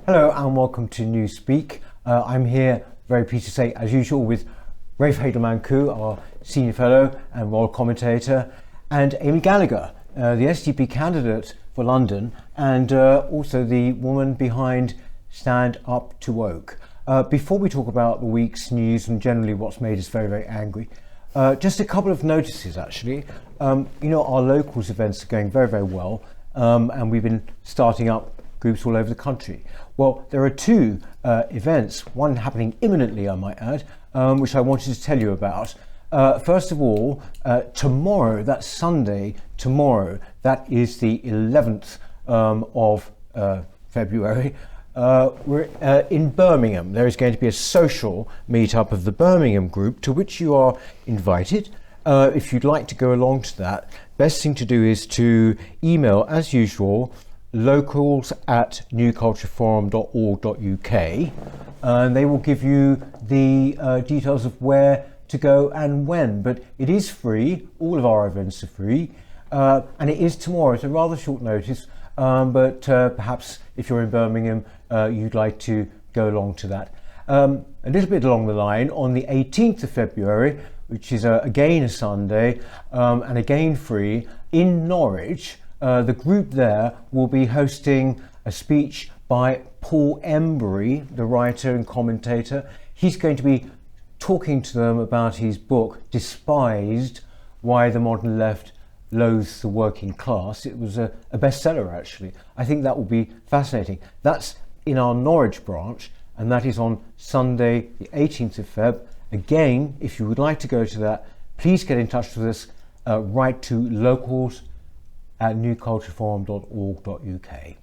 Hello and welcome to Newspeak. I'm here, very pleased to say, as usual, with Rafe Heydel-Mankoo, our senior fellow and royal commentator, and Amy Gallagher, the SDP candidate for London, and also the woman behind Stand Up to Woke. Before we talk about the week's news and generally what's made us very, very angry, just a couple of notices actually. Our locals events are going very, very well, and we've been starting up groups all over the country. Well, there are two events, one happening imminently, I might add, which I wanted to tell you about. First of all, tomorrow, that's Sunday, tomorrow, that is the 11th of February, we're in Birmingham. There is going to be a social meet-up of the Birmingham group to which you are invited. If you'd like to go along to that, best thing to do is to email, as usual, locals@newcultureforum.org.uk, and they will give you the details of where to go and when. But it is free, all of our events are free, and it is tomorrow. It's a rather short notice, but perhaps if you're in Birmingham, you'd like to go along to that. A little bit along the line, on the 18th of February, which is again a Sunday, and again free, in Norwich, the group there will be hosting a speech by Paul Embury, the writer and commentator. He's going to be talking to them about his book, Despised, Why the Modern Left Loathes the Working Class. It was a bestseller, actually. I think that will be fascinating. That's in our Norwich branch, and that is on Sunday, the 18th of Feb. Again, if you would like to go to that, please get in touch with us. Write to locals@newcultureforum.org.uk.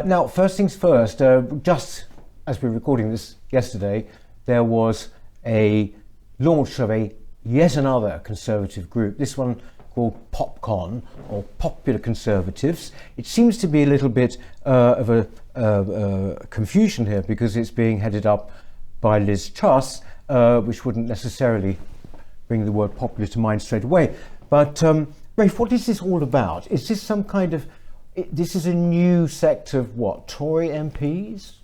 Now, first things first, just as we're recording this yesterday, there was a launch of yet another Conservative group, this one called PopCon, or Popular Conservatives. It seems to be a little bit of a confusion here because it's being headed up by Liz Truss, which wouldn't necessarily bring the word popular to mind straight away. But Rafe, what is this all about? Is this some kind of, this is a new sect of what, Tory MPs?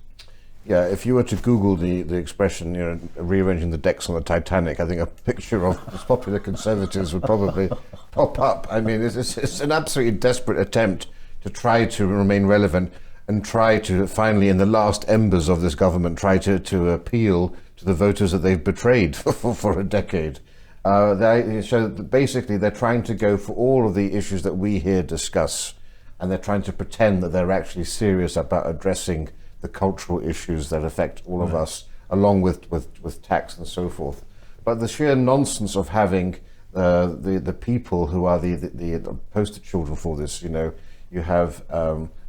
Yeah, if you were to Google the expression, rearranging the decks on the Titanic, I think a picture of Popular Conservatives would probably pop up. I mean, it's an absolutely desperate attempt to try to remain relevant and try to finally, in the last embers of this government, try to appeal to the voters that they've betrayed for a decade. So basically, they're trying to go for all of the issues that we here discuss, and they're trying to pretend that they're actually serious about addressing the cultural issues that affect all of us, along with tax and so forth. But the sheer nonsense of having the people who are the poster children for this, you have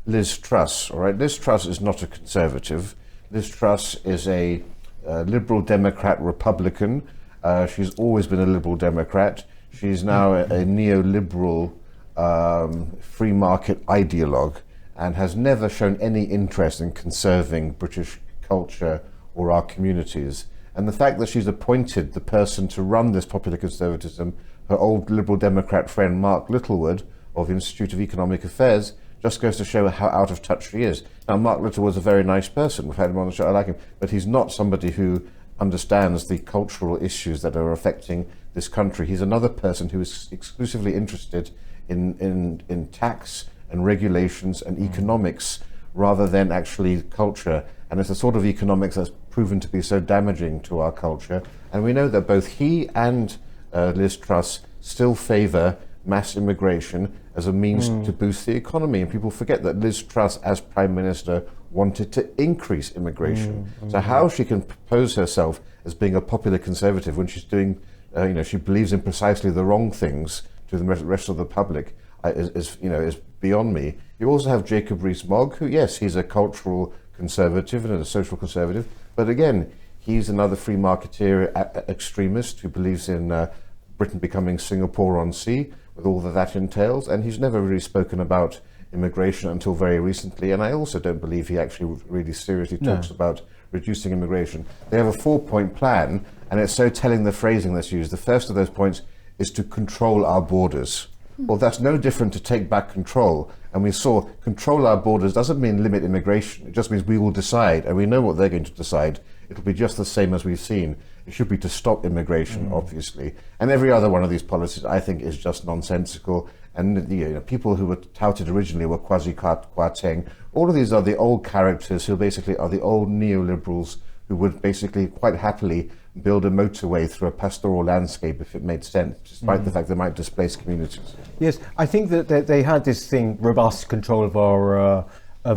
Liz Truss, all right? Liz Truss is not a Conservative. Liz Truss is a Liberal Democrat Republican. She's always been a Liberal Democrat. She's now a neoliberal free market ideologue, and has never shown any interest in conserving British culture or our communities. And the fact that she's appointed the person to run this Popular Conservatism, her old Liberal Democrat friend Mark Littlewood of the Institute of Economic Affairs, just goes to show how out of touch she is. Now, Mark Littlewood's a very nice person. We've had him on the show, I like him, but he's not somebody who understands the cultural issues that are affecting this country. He's another person who is exclusively interested in tax and regulations and economics rather than actually culture. And it's a sort of economics that's proven to be so damaging to our culture. And we know that both he and Liz Truss still favour mass immigration as a means to boost the economy. And people forget that Liz Truss, as Prime Minister, wanted to increase immigration. So how she can propose herself as being a popular Conservative when she's doing, she believes in precisely the wrong things to the rest of the public is beyond me. You also have Jacob Rees-Mogg, who, yes, he's a cultural Conservative and a social Conservative, but again, he's another free marketeer extremist who believes in Britain becoming Singapore on sea, with all that entails, and he's never really spoken about immigration until very recently, and I also don't believe he actually really seriously talks about reducing immigration. They have a 4-point plan, and it's so telling the phrasing that's used. The first of those points is to control our borders. Well, that's no different to take back control. And we saw control our borders doesn't mean limit immigration. It just means we will decide, and we know what they're going to decide. It'll be just the same as we've seen. It should be to stop immigration, obviously. And every other one of these policies, I think, is just nonsensical. And people who were touted originally were Kwasi Kwarteng. All of these are the old characters who basically are the old neoliberals who would basically quite happily build a motorway through a pastoral landscape if it made sense, despite the fact they might displace communities. Yes, I think that they had this thing, robust control of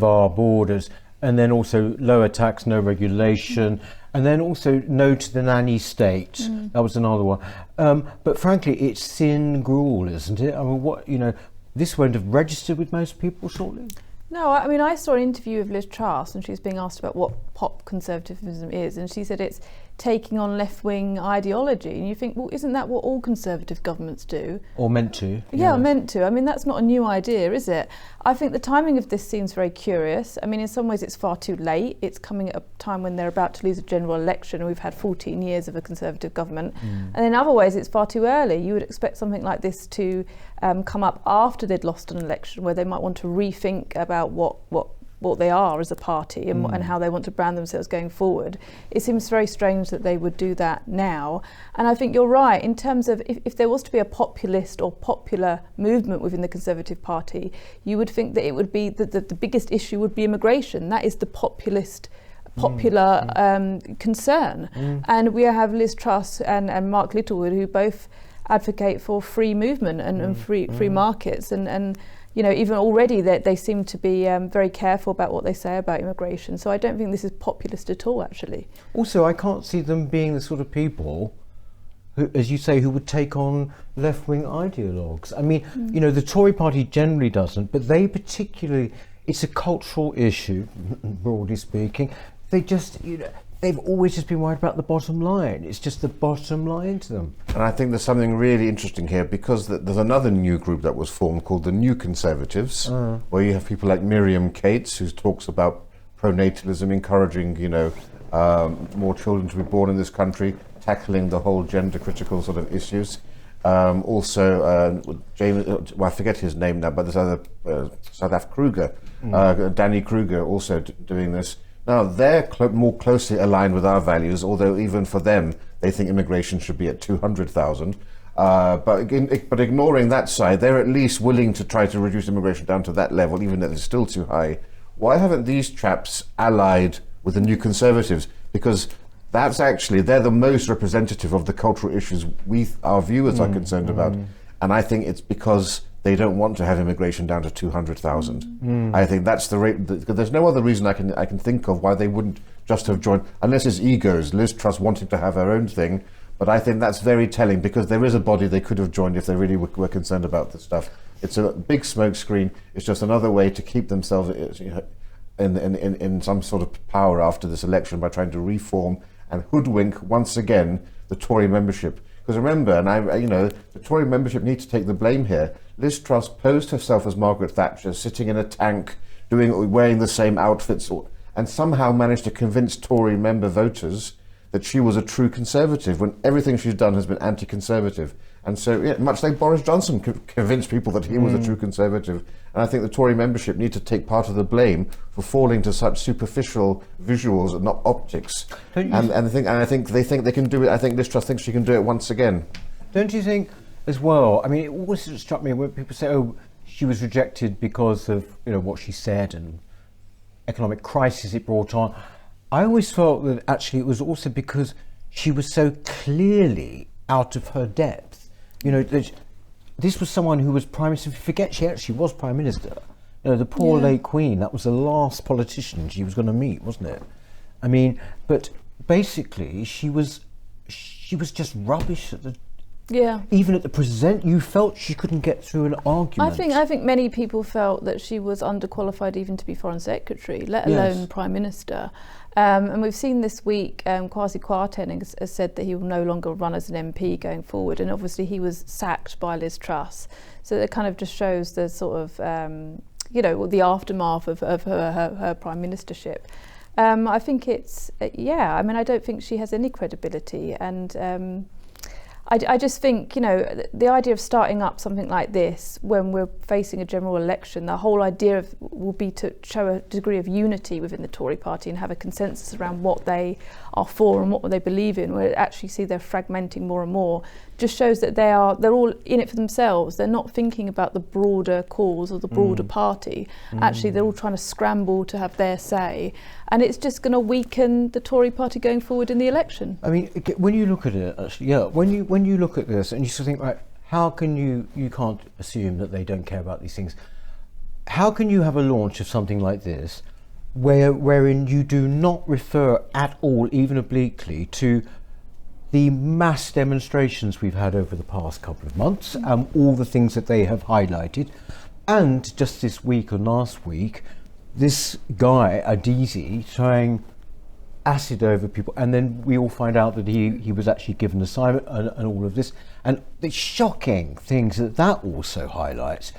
our borders, and then also lower tax, no regulation, and then also no to the nanny state. That was another one. But frankly, it's thin gruel, isn't it? I mean, this won't have registered with most people shortly. No, I mean, I saw an interview of Liz Truss and she was being asked about what pop conservatism is, and she said it's taking on left-wing ideology. And you think, well, isn't that what all Conservative governments do? Or meant to. Yeah, meant to. I mean, that's not a new idea, is it? I think the timing of this seems very curious. I mean, in some ways it's far too late. It's coming at a time when they're about to lose a general election and we've had 14 years of a Conservative government. And in other ways it's far too early. You would expect something like this to come up after they'd lost an election, where they might want to rethink about what they are as a party and how they want to brand themselves going forward. It seems very strange that they would do that now. And I think you're right, in terms of if there was to be a populist or popular movement within the Conservative Party, you would think that it would be that the biggest issue would be immigration. That is the popular concern. And we have Liz Truss and Mark Littlewood, who both advocate for free movement and free markets, and even already they seem to be very careful about what they say about immigration. So I don't think this is populist at all, actually. Also, I can't see them being the sort of people who, as you say, who would take on left-wing ideologues. I mean, the Tory party generally doesn't, but they particularly, it's a cultural issue, broadly speaking. They just, they've always just been worried about the bottom line. It's just the bottom line to them. And I think there's something really interesting here, because there's another new group that was formed called the New Conservatives, where you have people like Miriam Cates, who talks about pronatalism, encouraging, more children to be born in this country, tackling the whole gender critical sort of issues. Also, James, I forget his name now, but there's other, South Africa Kruger, Danny Kruger also doing this. Now, they're more closely aligned with our values, although even for them, they think immigration should be at 200,000. But ignoring that side, they're at least willing to try to reduce immigration down to that level, even though it's still too high. Why haven't these chaps allied with the New Conservatives? Because that's actually, they're the most representative of the cultural issues our viewers are concerned about. And I think it's because they don't want to have immigration down to 200,000. I think that's the rate. There's no other reason I can think of why they wouldn't just have joined, unless it's egos, Liz Truss wanting to have her own thing. But I think that's very telling, because there is a body they could have joined if they really were concerned about this stuff. It's a big smokescreen. It's just another way to keep themselves in some sort of power after this election by trying to reform and hoodwink once again the Tory membership. Because remember, the Tory membership need to take the blame here. Liz Truss posed herself as Margaret Thatcher, sitting in a tank, wearing the same outfits, and somehow managed to convince Tory member voters that she was a true Conservative, when everything she's done has been anti-Conservative. And so, much like Boris Johnson convinced people that he was a true Conservative. And I think the Tory membership need to take part of the blame for falling to such superficial visuals and not optics. And I think they think they can do it. I think Liz Truss thinks she can do it once again. Don't you think, as well? I mean, it always struck me when people say, "Oh, she was rejected because of what she said and economic crisis it brought on." I always felt that actually it was also because she was so clearly out of her depth. This was someone who was Prime Minister. Forget she actually was Prime Minister. The poor late Queen, that was the last politician she was going to meet, wasn't it? I mean, but basically she was just rubbish at the... Yeah. Even at the you felt she couldn't get through an argument. I think many people felt that she was underqualified even to be Foreign Secretary, let alone Prime Minister. And we've seen this week, Kwasi Kwarteng has said that he will no longer run as an MP going forward, and obviously he was sacked by Liz Truss. So it kind of just shows the sort of, the aftermath of her Prime Ministership. I think it's, I don't think she has any credibility, and I just think, the idea of starting up something like this when we're facing a general election, the whole idea will be to show a degree of unity within the Tory party and have a consensus around what they are for and what they believe in, where actually see they're fragmenting more and more, just shows that they're all in it for themselves. They're not thinking about the broader cause or the broader party. Actually, they're all trying to scramble to have their say, and it's just going to weaken the Tory party going forward in the election. I mean, when you look at it, actually, when you look at this and you sort of think, right, how can you can't assume that they don't care about these things. How can you have a launch of something like this wherein you do not refer at all, even obliquely, to the mass demonstrations we've had over the past couple of months and all the things that they have highlighted? And just this week or last week, this guy, Adesi, throwing acid over people, and then we all find out that he was actually given assignment and all of this, and the shocking things that also highlights.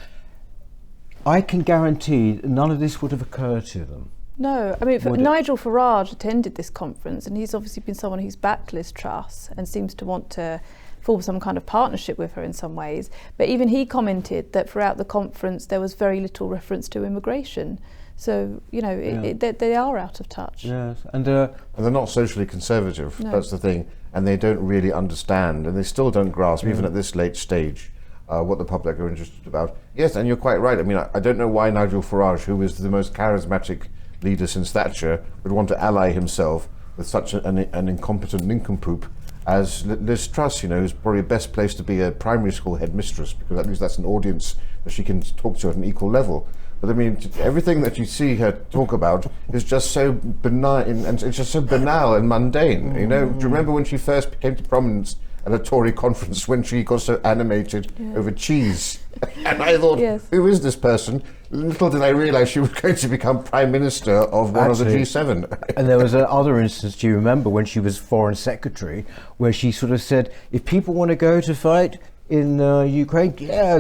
I can guarantee none of this would have occurred to them. No, I mean, Nigel Farage attended this conference, and he's obviously been someone who's backed Liz Truss and seems to want to form some kind of partnership with her in some ways. But even he commented that throughout the conference there was very little reference to immigration. So, they are out of touch. Yes, and they're not socially conservative, No. That's the thing. And they don't really understand, and they still don't grasp, even at this late stage, what the public are interested about. Yes, and you're quite right. I mean, I don't know why Nigel Farage, who is the most charismatic leader since Thatcher, would want to ally himself with such an incompetent nincompoop as Liz Truss, who's probably best placed to be a primary school headmistress, because at least that's an audience that she can talk to at an equal level. But I mean, everything that you see her talk about is just so benign, and it's just so banal and mundane. Do you remember when she first came to prominence at a Tory conference, when she got so animated over cheese? And I thought, who is this person? Little did I realise she was going to become Prime Minister of one of the G7. And there was another instance, do you remember, when she was Foreign Secretary, where she sort of said, if people want to go to fight in Ukraine,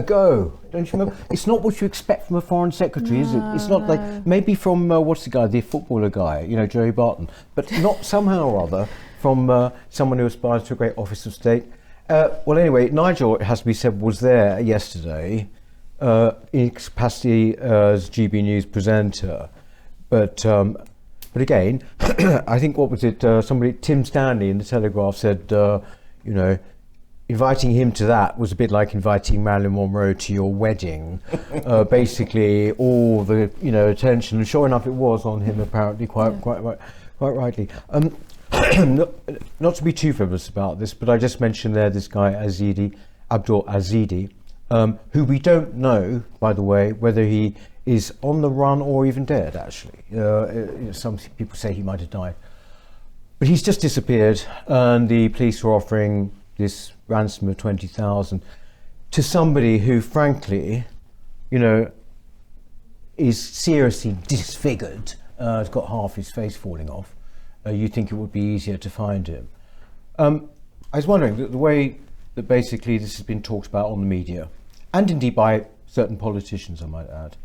go. Don't you remember? It's not what you expect from a foreign secretary, is it? It's not like, maybe from what's the guy, the footballer guy, Joey Barton, but not somehow or other from someone who aspires to a great office of state. Well, anyway, Nigel, it has to be said, was there yesterday in capacity as GB News presenter, but again, I think, what was it? Somebody, Tim Stanley in the Telegraph, said, inviting him to that was a bit like inviting Marilyn Monroe to your wedding. Basically, all the attention, and sure enough, it was on him. Apparently, quite rightly. Not to be too frivolous about this, but I just mentioned there this guy Abdul Azidi, who we don't know, by the way, whether he is on the run or even dead. Actually, some people say he might have died, but he's just disappeared, and the police are offering this ransom of 20,000 to somebody who, frankly, is seriously disfigured. Has got half his face falling off. You think it would be easier to find him. I was wondering, the way that basically this has been talked about on the media, and indeed by certain politicians, I might add,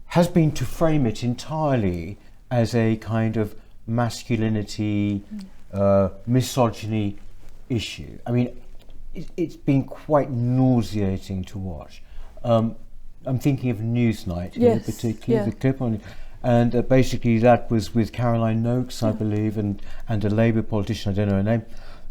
has been to frame it entirely as a kind of masculinity, misogyny issue. I mean, it's been quite nauseating to watch. I'm thinking of Newsnight, particularly the clip on it. And basically that was with Caroline Noakes, I believe, and a Labour politician, I don't know her name.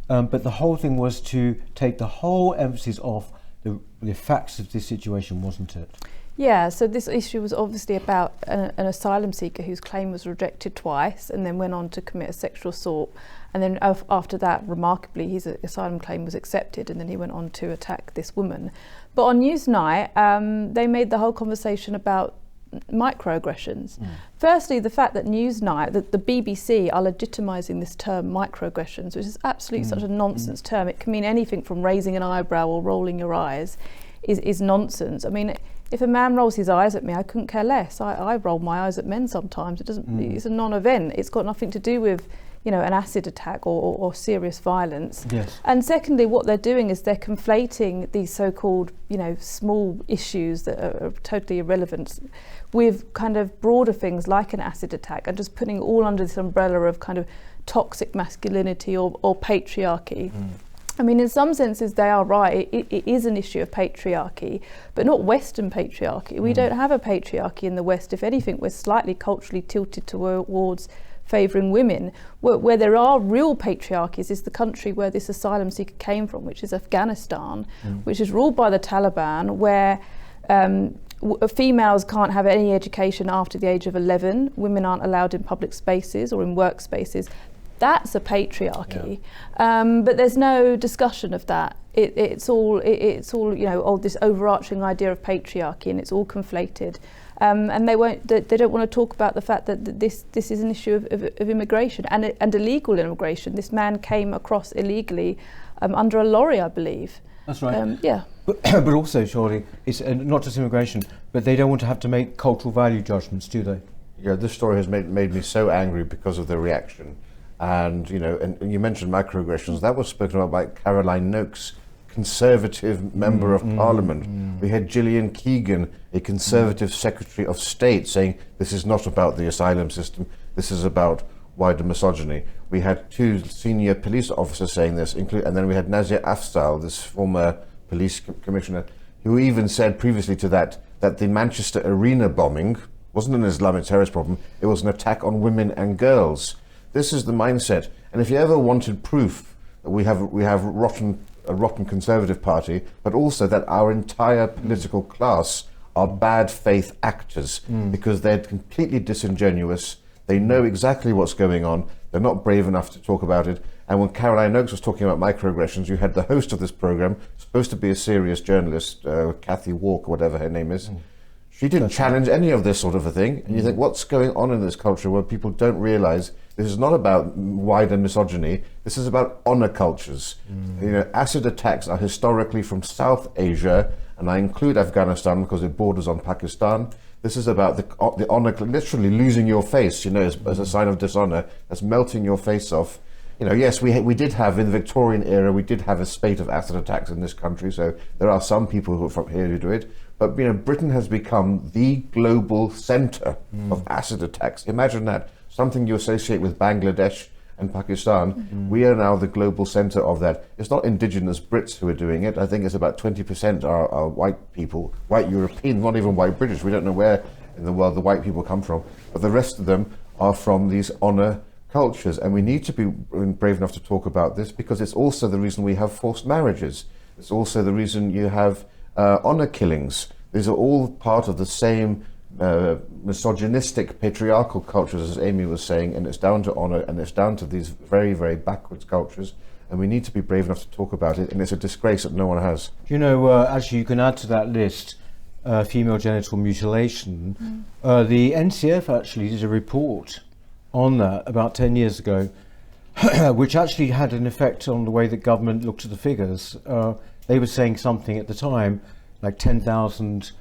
But the whole thing was to take the whole emphasis off the facts of this situation, wasn't it? Yeah, so this issue was obviously about an asylum seeker whose claim was rejected twice and then went on to commit a sexual assault. And then after that, remarkably, his asylum claim was accepted, and then he went on to attack this woman. But on Newsnight, they made the whole conversation about microaggressions. Firstly, the fact that Newsnight, that the BBC are legitimising this term microaggressions, which is absolutely such a nonsense term. It can mean anything from raising an eyebrow or rolling your eyes, is nonsense. I mean, if a man rolls his eyes at me, I couldn't care less. I roll my eyes at men sometimes. It doesn't. It's a non-event. It's got nothing to do with an acid attack or serious violence. Yes. And secondly, what they're doing is they're conflating these so-called, small issues that are totally irrelevant with kind of broader things like an acid attack, and just putting it all under this umbrella of kind of toxic masculinity or patriarchy. I mean, in some senses, they are right. It is an issue of patriarchy, but not Western patriarchy. We don't have a patriarchy in the West. If anything, we're slightly culturally tilted towards favouring women. Where there are real patriarchies is the country where this asylum seeker came from, which is Afghanistan, which is ruled by the Taliban, where females can't have any education after the age of 11. Women aren't allowed in public spaces or in workspaces. That's a patriarchy, but there's no discussion of that. It's all this overarching idea of patriarchy, and it's all conflated. And they don't want to talk about the fact that this is an issue of immigration and illegal immigration. This man came across illegally under a lorry, I believe. That's right. But also, surely, it's not just immigration, but they don't want to have to make cultural value judgments, do they? Yeah, this story has made me so angry because of the reaction. And you mentioned microaggressions. That was spoken about by Caroline Noakes, Conservative Member of Parliament. We had Gillian Keegan, a Conservative Secretary of State, saying this is not about the asylum system, this is about wider misogyny. We had 2 senior police officers saying this, and then we had Nazir Afzal, this former police commissioner, who even said previously to that the Manchester Arena bombing wasn't an Islamic terrorist problem, it was an attack on women and girls. This is the mindset. And if you ever wanted proof that we have a rotten Conservative Party, but also that our entire political class are bad faith actors because they're completely disingenuous. They know exactly what's going on. They're not brave enough to talk about it. And when Caroline Noakes was talking about microaggressions, you had the host of this program, supposed to be a serious journalist, Kathy Walker, whatever her name is. She didn't challenge any of this sort of a thing. And you think, what's going on in this culture where people don't realize this is not about wider misogyny, this is about honor cultures. Acid attacks are historically from South Asia, and I include Afghanistan because it borders on Pakistan. This is about the honor, literally losing your face, as a sign of dishonor. That's melting your face off. Yes, we did have, in the Victorian era, we did have a spate of acid attacks in this country, so there are some people who are from here who do it. But Britain has become the global centre of acid attacks. Imagine that, something you associate with Bangladesh and Pakistan. We are now the global centre of that. It's not indigenous Brits who are doing it. I think it's about 20% are white people, white Europeans, not even white British. We don't know where in the world the white people come from. But the rest of them are from these honour cultures. And we need to be brave enough to talk about this because it's also the reason we have forced marriages. It's also the reason you have honour killings. These are all part of the same misogynistic patriarchal cultures, as Amy was saying, and it's down to honour and it's down to these very, very backwards cultures, and we need to be brave enough to talk about it, and it's a disgrace that no one has. Actually, you can add to that list female genital mutilation. The NCF actually did a report on that about 10 years ago, which actually had an effect on the way that government looked at the figures. They were saying something at the time, like 10,000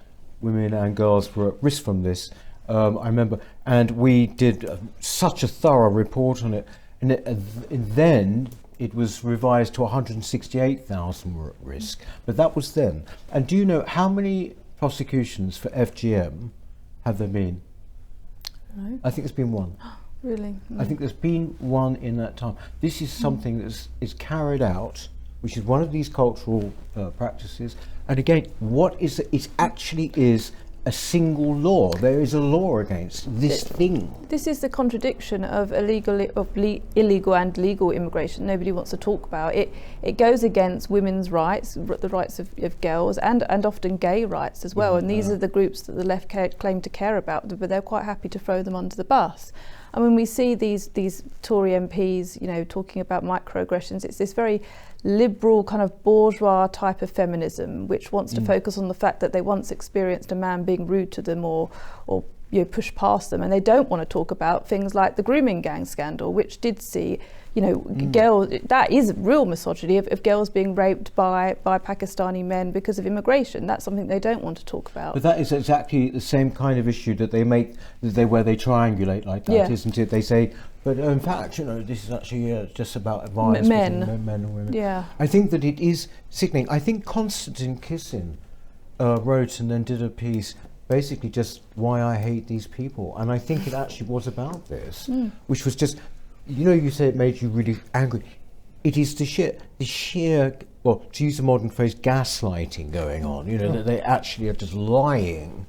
women and girls were at risk from this. I remember, and we did such a thorough report on it, and then it was revised to 168,000 were at risk, but that was then. And do you know how many prosecutions for FGM have there been? No. I think there's been one. Really? I think there's been one in that time. This is something that is carried out, which is one of these cultural practices. And again, it actually is a single law. There is a law against this thing. This is the contradiction of illegal and legal immigration. Nobody wants to talk about it. It goes against women's rights, the rights of girls, and often gay rights as well. And these are the groups that the left claim to care about, but they're quite happy to throw them under the bus. I mean, we see these Tory MPs, talking about microaggressions. It's this very liberal kind of bourgeois type of feminism, which wants to focus on the fact that they once experienced a man being rude to them or push past them, and they don't want to talk about things like the grooming gang scandal, which did see girls, that is real misogyny of girls being raped by Pakistani men because of immigration. That's something they don't want to talk about. But that is exactly the same kind of issue that they make, where they triangulate like that, isn't it? They say, but in fact, this is actually just about violence between men and women. Yeah. I think that it is sickening. I think Konstantin Kissin wrote and then did a piece, basically just why I hate these people. And I think it actually was about this, which was just, you say it made you really angry. it is the sheer, well, to use the modern phrase, gaslighting going on. You know, that they actually are just lying,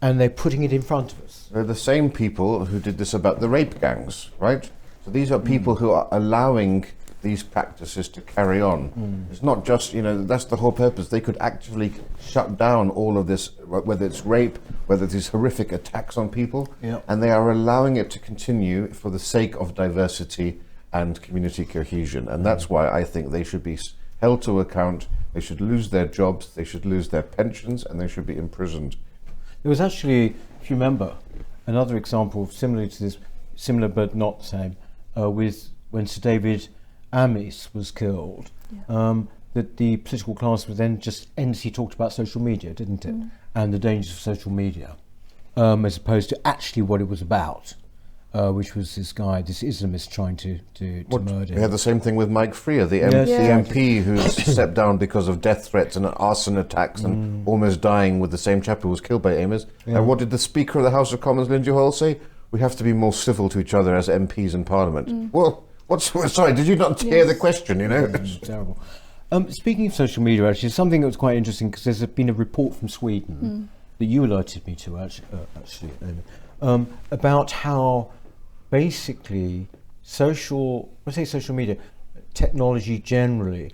and they're putting it in front of us. They're the same people who did this about the rape gangs, right? So these are people who are allowing these practices to carry on. It's not just, you know, that's the whole purpose. They could actually shut down all of this, whether it's rape, whether it's these horrific attacks on people, and they are allowing it to continue for the sake of diversity and community cohesion. And that's why I think they should be held to account, they should lose their jobs, they should lose their pensions, and they should be imprisoned. There was actually, if you remember, another example similar to this, similar but not the same, with when Sir David Amis was killed, that the political class was then just endlessly talked about social media, didn't it? And the dangers of social media, as opposed to actually what it was about, which was this guy, this Islamist trying to murder. We had the same thing with Mike Freer, the MP who stepped down because of death threats and arson attacks and almost dying with the same chap who was killed by Amos. And what did the Speaker of the House of Commons, Lindsay Hoyle, say? We have to be more civil to each other as MPs in Parliament. Well, sorry, did you not hear the question, you know? It's terrible. Speaking of social media, actually, something that was quite interesting, because there's been a report from Sweden that you alerted me to, actually, Amy, about how basically social media, technology generally,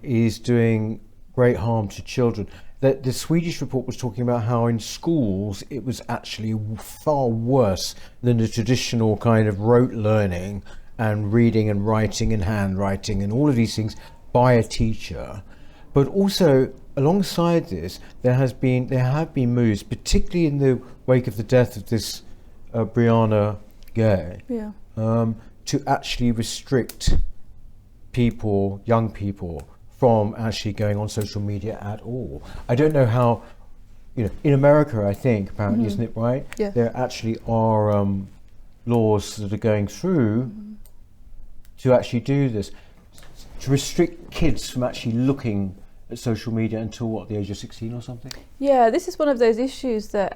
is doing great harm to children. The Swedish report was talking about how in schools it was actually far worse than the traditional kind of rote learning and reading and writing and handwriting and all of these things by a teacher. But also alongside this, there have been moves, particularly in the wake of the death of this Brianna Gay, to actually restrict young people from actually going on social media at all. I don't know how, you know, in America, I think, apparently, isn't it right? Yeah. There actually are laws that are going through to actually do this, to restrict kids from actually looking at social media until the age of 16 or something? Yeah, this is one of those issues that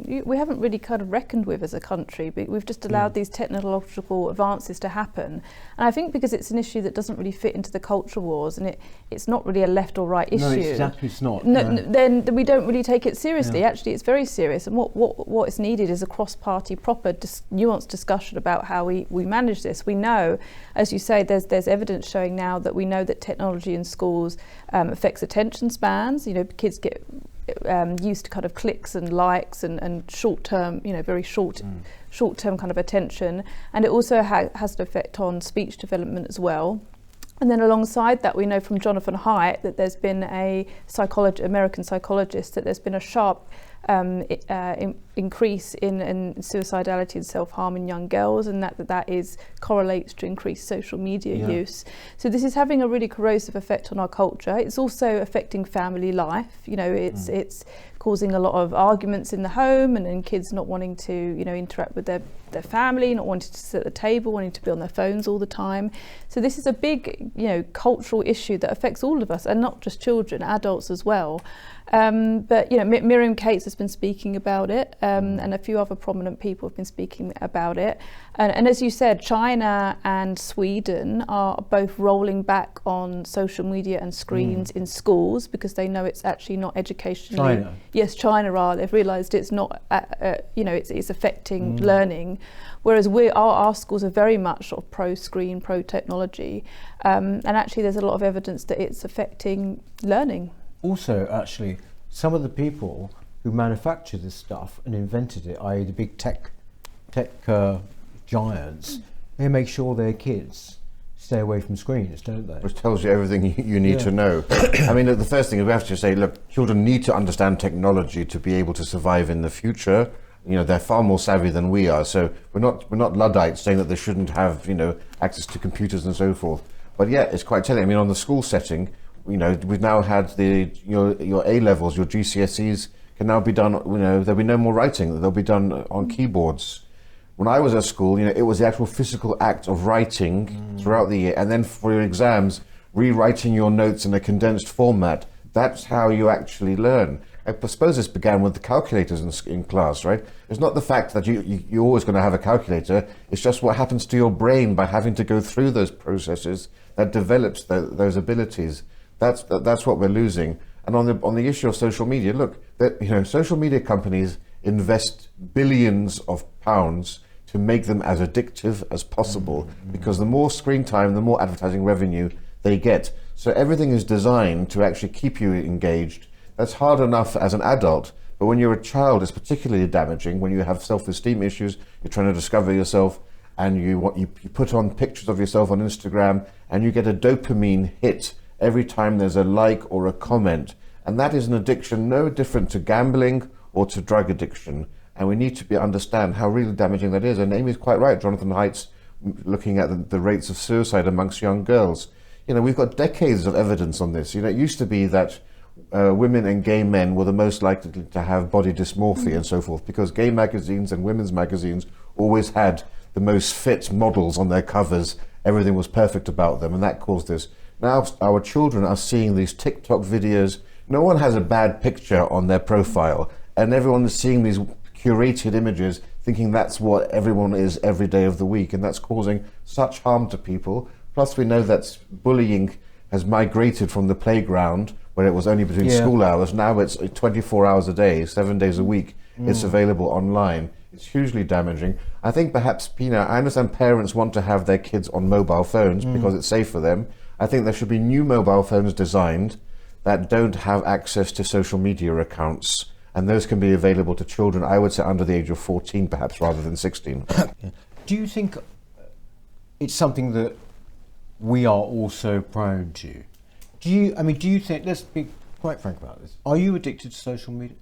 we haven't really kind of reckoned with as a country, but we've just allowed these technological advances to happen. And I think because it's an issue that doesn't really fit into the culture wars, and it's not really a left or right issue. No, it's not. Then we don't really take it seriously. Actually, it's very serious. And what is needed is a cross-party, proper, nuanced discussion about how we manage this. We know, as you say, there's evidence showing now that we know that technology in schools affects attention spans. You know, kids get used to kind of clicks and likes and short-term, you know, very short-term kind of attention, and it also has an effect on speech development as well. And then alongside that, we know from Jonathan Haidt that there's been American psychologist, that there's been a sharp increase in suicidality and self-harm in young girls, and that correlates to increased social media use. So this is having a really corrosive effect on our culture. It's also affecting family life. You know, it's causing a lot of arguments in the home, and kids not wanting to, you know, interact with their family, not wanting to sit at the table, wanting to be on their phones all the time. So this is a big, you know, cultural issue that affects all of us, and not just children, adults as well. But you know, Miriam Cates has been speaking about it, and a few other prominent people have been speaking about it. And as you said, China and Sweden are both rolling back on social media and screens in schools because they know it's actually not educationally. China. Yes, China are. They've realised it's not, you know, it's affecting learning. Whereas our schools are very much sort of pro-screen, pro-technology, and actually there's a lot of evidence that it's affecting learning. Also, actually, some of the people who manufacture this stuff and invented it, i.e. the big tech giants, they make sure their kids stay away from screens, don't they? Which tells you everything you need to know. I mean, the first thing is we have to say, look, children need to understand technology to be able to survive in the future. You know, they're far more savvy than we are. So we're not Luddites saying that they shouldn't have, you know, access to computers and so forth. But yeah, it's quite telling. I mean, on the school setting, you know, we've now had your A levels, your GCSEs can now be done. You know, there'll be no more writing; they'll be done on keyboards. When I was at school, you know, it was the actual physical act of writing throughout the year, and then for your exams, rewriting your notes in a condensed format. That's how you actually learn. I suppose this began with the calculators in class, right? It's not the fact that you're always going to have a calculator. It's just what happens to your brain by having to go through those processes that develops those abilities. That's what we're losing. And on the issue of social media, look, social media companies invest billions of pounds to make them as addictive as possible, because the more screen time, the more advertising revenue they get. So everything is designed to actually keep you engaged. That's hard enough as an adult, but when you're a child, it's particularly damaging. When you have self-esteem issues, you're trying to discover yourself, and you put on pictures of yourself on Instagram, and you get a dopamine hit every time there's a like or a comment. And that is an addiction no different to gambling or to drug addiction. And we need to understand how really damaging that is. And Amy's quite right, Jonathan Haidt's looking at the rates of suicide amongst young girls. We've got decades of evidence on this. It used to be that women and gay men were the most likely to have body dysmorphia and so forth, because gay magazines and women's magazines always had the most fit models on their covers. Everything was perfect about them, and that caused this. Now our children are seeing these TikTok videos. No one has a bad picture on their profile, and everyone is seeing these curated images, thinking that's what everyone is every day of the week, and that's causing such harm to people. Plus, we know that bullying has migrated from the playground, where it was only between school hours. Now it's 24 hours a day, 7 days a week. It's available online. It's hugely damaging. I think perhaps, I understand parents want to have their kids on mobile phones because it's safe for them. I think there should be new mobile phones designed that don't have access to social media accounts, and those can be available to children, I would say, under the age of 14 perhaps, rather than 16. Do you think it's something that we are also prone to? Do you think, let's be quite frank about this, are you addicted to social media?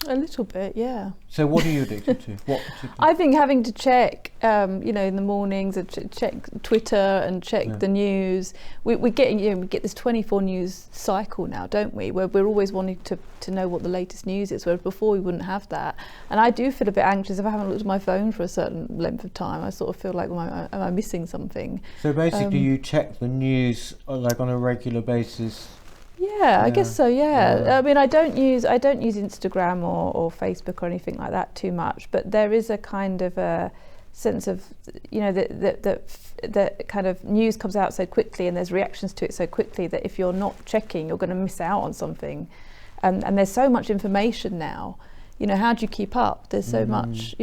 A little bit, yeah. So what are you addicted to? What particularly? I think having to check, in the mornings, check Twitter and check the news. We get this 24 news cycle now, don't we? Where we're always wanting to know what the latest news is, whereas before we wouldn't have that. And I do feel a bit anxious if I haven't looked at my phone for a certain length of time. I sort of feel like, am I missing something? So basically, you check the news like on a regular basis. Yeah, I guess so. Yeah. I mean, I don't use Instagram or Facebook or anything like that too much, but there is a kind of a sense of, that kind of news comes out so quickly and there's reactions to it so quickly that if you're not checking, you're going to miss out on something. And there's so much information now. How do you keep up? There's so much.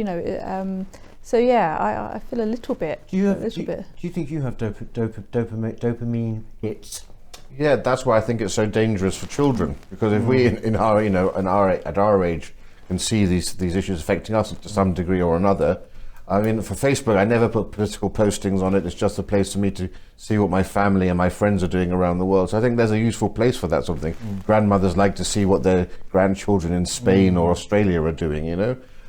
So yeah, I feel a little bit. Do you think you have dopamine hits? Yeah, that's why I think it's so dangerous for children, because if we at our age can see these issues affecting us to some degree or another. I mean, for Facebook, I never put political postings on it. It's just a place for me to see what my family and my friends are doing around the world. So I think there's a useful place for that sort of thing. Grandmothers like to see what their grandchildren in Spain or Australia are doing,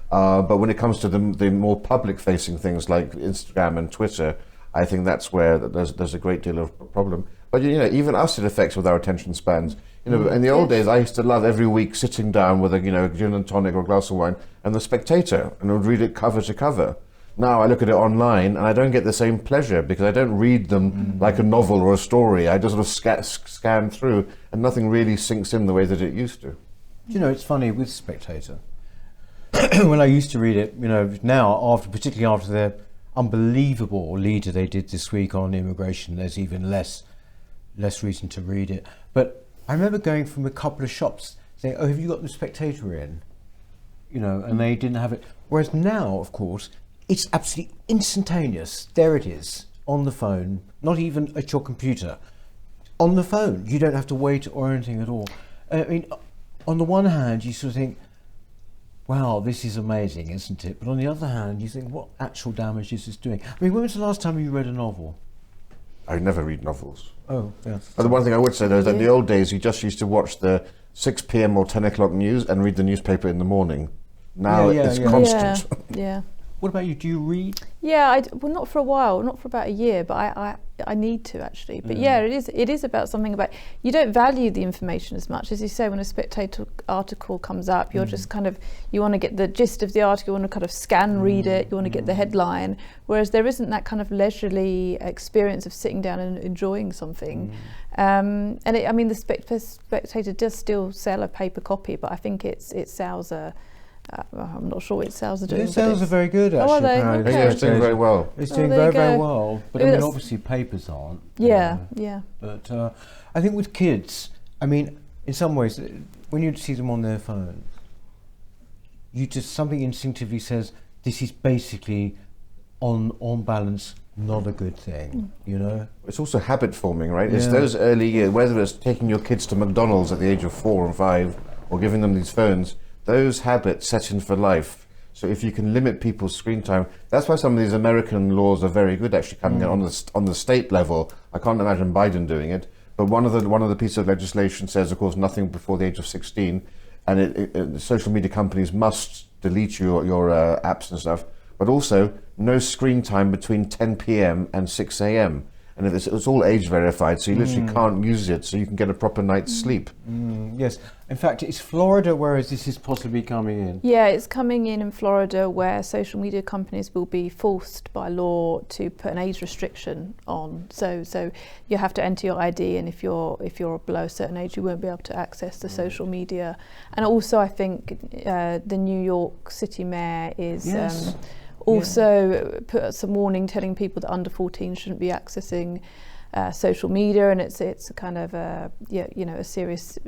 But when it comes to the more public-facing things like Instagram and Twitter, I think that's where there's a great deal of problem. But even us, it affects with our attention spans. In the old days, I used to love every week sitting down with a gin and tonic or a glass of wine and The Spectator, and I would read it cover to cover. Now I look at it online and I don't get the same pleasure because I don't read them like a novel or a story. I just sort of scan through, and nothing really sinks in the way that it used to. It's funny with Spectator. When I used to read it, now particularly after their unbelievable leader they did this week on immigration, there's even less reason to read it. But I remember going from a couple of shops saying, "Oh, have you got The Spectator in?" And they didn't have it. Whereas now, of course, it's absolutely instantaneous. There it is on the phone, not even at your computer. On the phone, you don't have to wait or anything at all. I mean, on the one hand, you sort of think, wow, this is amazing, isn't it? But on the other hand, you think, what actual damage is this doing? I mean, when was the last time you read a novel? I never read novels. Oh, yeah. But the one thing I would say, though, is that in the old days, you just used to watch the 6 p.m. or 10 o'clock news and read the newspaper in the morning. Now it's constant. Yeah. What about you? Do you read? Yeah, well, not for a while, not for about a year, but I need to actually. But yeah, it is about something about, you don't value the information as much. As you say, when a Spectator article comes up, you're just kind of, you want to get the gist of the article, you want to kind of scan read it, you want to get the headline, whereas there isn't that kind of leisurely experience of sitting down and enjoying something. And I mean, the Spectator does still sell a paper copy, but I think its sales are, I'm not sure what its sales are doing. Its sales are very good, actually. Oh, are they? apparently. Okay. Yeah, it's doing very well. It's doing there you very, very go. well. But I mean, obviously, papers aren't. Yeah. But I think with kids, I mean, in some ways, when you see them on their phones, you just, something instinctively says, this is basically, on balance, not a good thing, you know? It's also habit forming, right? Yeah. It's those early years, whether it's taking your kids to McDonald's at the age of 4 and 5, or giving them these phones, those habits set in for life. So if you can limit people's screen time, that's why some of these American laws are very good, actually coming out on the state level. I can't imagine Biden doing it, but one of the pieces of legislation says, of course, nothing before the age of 16, and social media companies must delete your apps and stuff, but also no screen time between 10 p.m. and 6 a.m. And if it's all age verified, so you literally can't use it, so you can get a proper night's sleep. Yes. In fact, it's Florida, whereas this is possibly coming in. Yeah, it's coming in Florida, where social media companies will be forced by law to put an age restriction on. So you have to enter your ID, and if you're below a certain age, you won't be able to access the social media. And also, I think the New York City mayor is. Yes. Also put some warning telling people that under 14 shouldn't be accessing social media, and it's a kind of a serious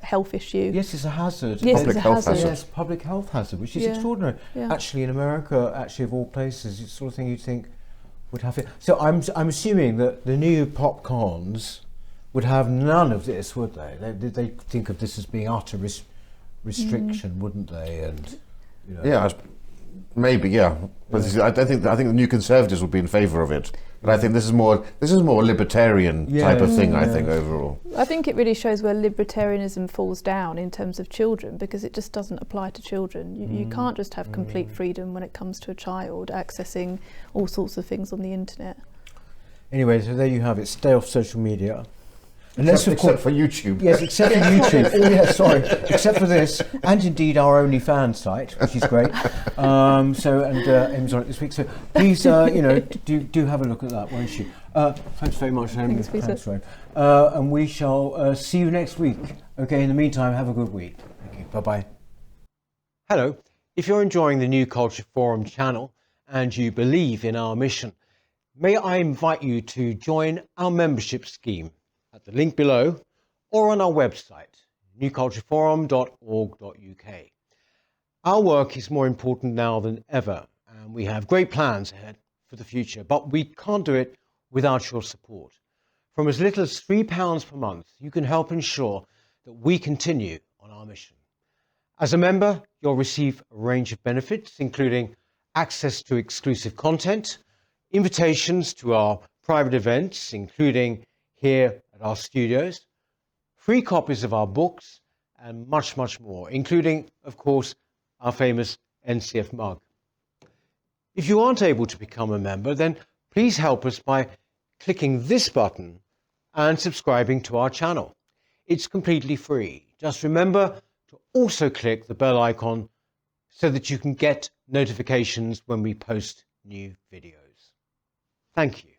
health issue. Yes, it's a hazard. Yes, Public it's a health hazard. hazard. Yes, public health hazard, which is Yeah. extraordinary. Yeah. Actually, in America, actually of all places, it's the sort of thing you'd think would have it. So I'm assuming that the new popcorns would have none of this, would they? They think of this as being utter restriction, wouldn't they? And you know. Yeah, maybe, yeah. But I think the New Conservatives would be in favour of it. But I think this is more libertarian type of thing. I think overall. I think it really shows where libertarianism falls down in terms of children, because it just doesn't apply to children. You can't just have complete freedom when it comes to a child accessing all sorts of things on the internet. Anyway, so there you have it. Stay off social media. Except for YouTube. Yes, except for YouTube. Oh, yes, sorry. Except for this, and indeed our OnlyFans site, which is great. Amy's on it this week. So please, do have a look at that, won't you? Thanks very much, Amy. Thanks, Peter. Thanks, Ray. And we shall see you next week. Okay. In the meantime, have a good week. Thank you. Bye bye. Hello. If you're enjoying the New Culture Forum channel and you believe in our mission, may I invite you to join our membership scheme at the link below, or on our website, newcultureforum.org.uk. Our work is more important now than ever, and we have great plans ahead for the future, but we can't do it without your support. From as little as £3 per month, you can help ensure that we continue on our mission. As a member, you'll receive a range of benefits, including access to exclusive content, invitations to our private events, including here at our studios, free copies of our books, and much, much more, including, of course, our famous NCF mug. If you aren't able to become a member, then please help us by clicking this button and subscribing to our channel. It's completely free. Just remember to also click the bell icon so that you can get notifications when we post new videos. Thank you.